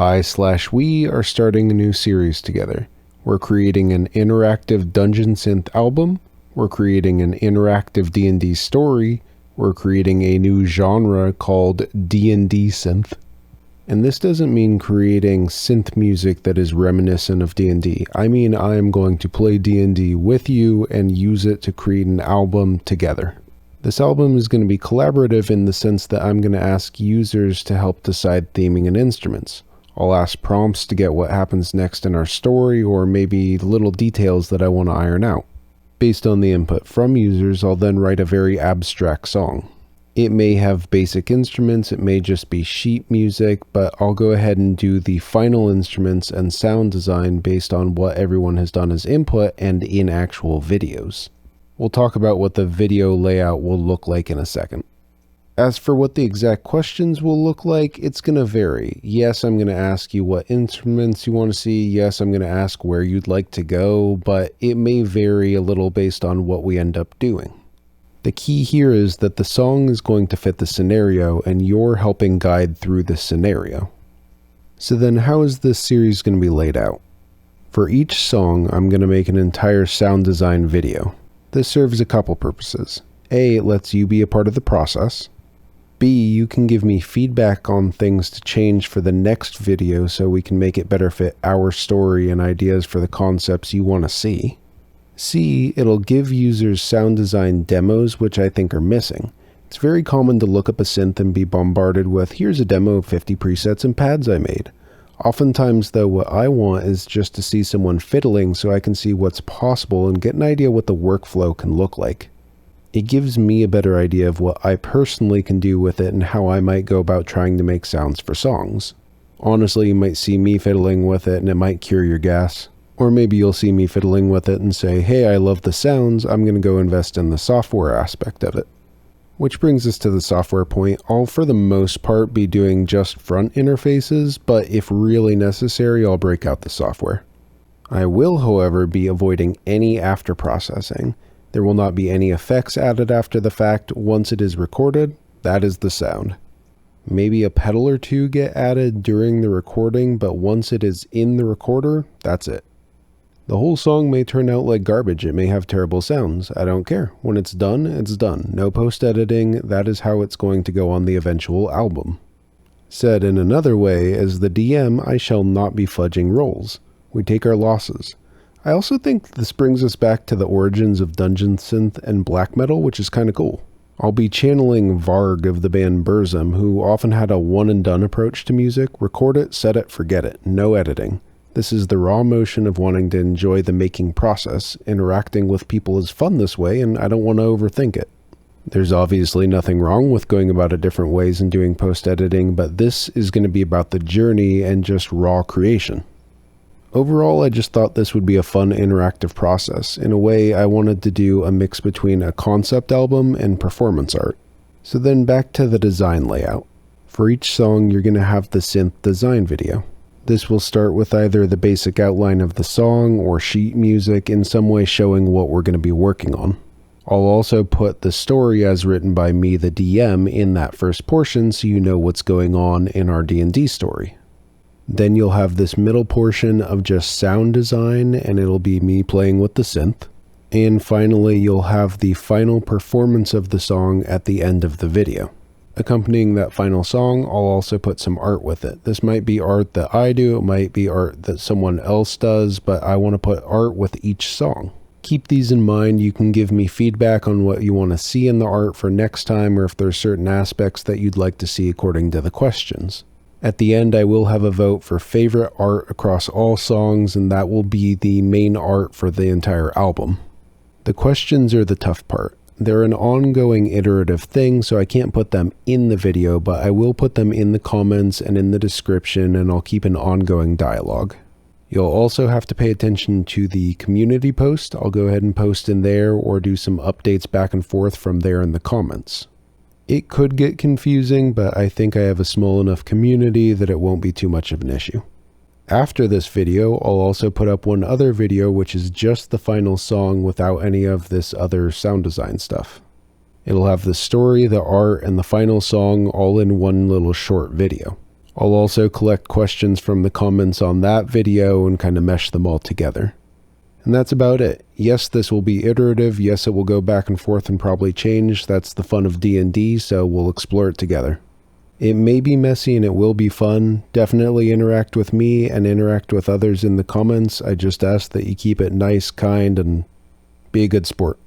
I/we are starting a new series together. We're creating an interactive Dungeon Synth album, we're creating an interactive D&D story, we're creating a new genre called D&D Synth. And this doesn't mean creating synth music that is reminiscent of D&D. I mean I am going to play D&D with you and use it to create an album together. This album is going to be collaborative in the sense that I'm going to ask users to help decide theming and instruments. I'll ask prompts to get what happens next in our story, or maybe little details that I want to iron out. Based on the input from users, I'll then write a very abstract song. It may have basic instruments, it may just be sheet music, but I'll go ahead and do the final instruments and sound design based on what everyone has done as input and in actual videos. We'll talk about what the video layout will look like in a second. As for what the exact questions will look like, it's going to vary. Yes, I'm going to ask you what instruments you want to see. Yes, I'm going to ask where you'd like to go, but it may vary a little based on what we end up doing. The key here is that the song is going to fit the scenario and you're helping guide through the scenario. So then how is this series going to be laid out? For each song, I'm going to make an entire sound design video. This serves a couple purposes. A, it lets you be a part of the process. B, you can give me feedback on things to change for the next video so we can make it better fit our story and ideas for the concepts you want to see. C, it'll give users sound design demos, which I think are missing. It's very common to look up a synth and be bombarded with, here's a demo of 50 presets and pads I made. Oftentimes though, what I want is just to see someone fiddling so I can see what's possible and get an idea what the workflow can look like. It gives me a better idea of what I personally can do with it and how I might go about trying to make sounds for songs. Honestly, you might see me fiddling with it and it might cure your gas. Or maybe you'll see me fiddling with it and say, hey, I love the sounds, I'm going to go invest in the software aspect of it. Which brings us to the software point. I'll for the most part be doing just front interfaces, but if really necessary, I'll break out the software. I will, however, be avoiding any after processing. There will not be any effects added after the fact. Once it is recorded, that is the sound. Maybe a pedal or two get added during the recording, but once it is in the recorder, that's it. The whole song may turn out like garbage, it may have terrible sounds, I don't care. When it's done, it's done. No post-editing, that is how it's going to go on the eventual album. Said in another way, as the DM, I shall not be fudging rolls. We take our losses. I also think this brings us back to the origins of Dungeon Synth and black metal, which is kinda cool. I'll be channeling Varg of the band Burzum, who often had a one-and-done approach to music. Record it, set it, forget it. No editing. This is the raw motion of wanting to enjoy the making process. Interacting with people is fun this way, and I don't want to overthink it. There's obviously nothing wrong with going about it different ways and doing post-editing, but this is going to be about the journey and just raw creation. Overall, I just thought this would be a fun interactive process. In a way, I wanted to do a mix between a concept album and performance art. So then back to the design layout. For each song, you're going to have the synth design video. This will start with either the basic outline of the song or sheet music in some way showing what we're going to be working on. I'll also put the story as written by me, the DM, in that first portion so you know what's going on in our D&D story. Then you'll have this middle portion of just sound design, and it'll be me playing with the synth. And finally, you'll have the final performance of the song at the end of the video. Accompanying that final song, I'll also put some art with it. This might be art that I do, it might be art that someone else does, but I want to put art with each song. Keep these in mind. You can give me feedback on what you want to see in the art for next time, or if there's certain aspects that you'd like to see according to the questions. At the end, I will have a vote for favorite art across all songs, and that will be the main art for the entire album. The questions are the tough part. They're an ongoing iterative thing, so I can't put them in the video, but I will put them in the comments and in the description, and I'll keep an ongoing dialogue. You'll also have to pay attention to the community post. I'll go ahead and post in there or do some updates back and forth from there in the comments. It could get confusing, but I think I have a small enough community that it won't be too much of an issue. After this video, I'll also put up one other video which is just the final song without any of this other sound design stuff. It'll have the story, the art, and the final song all in one little short video. I'll also collect questions from the comments on that video and kind of mesh them all together. And that's about it. Yes, this will be iterative. Yes, it will go back and forth and probably change. That's the fun of D&D, so we'll explore it together. It may be messy and it will be fun. Definitely interact with me and interact with others in the comments. I just ask that you keep it nice, kind, and be a good sport.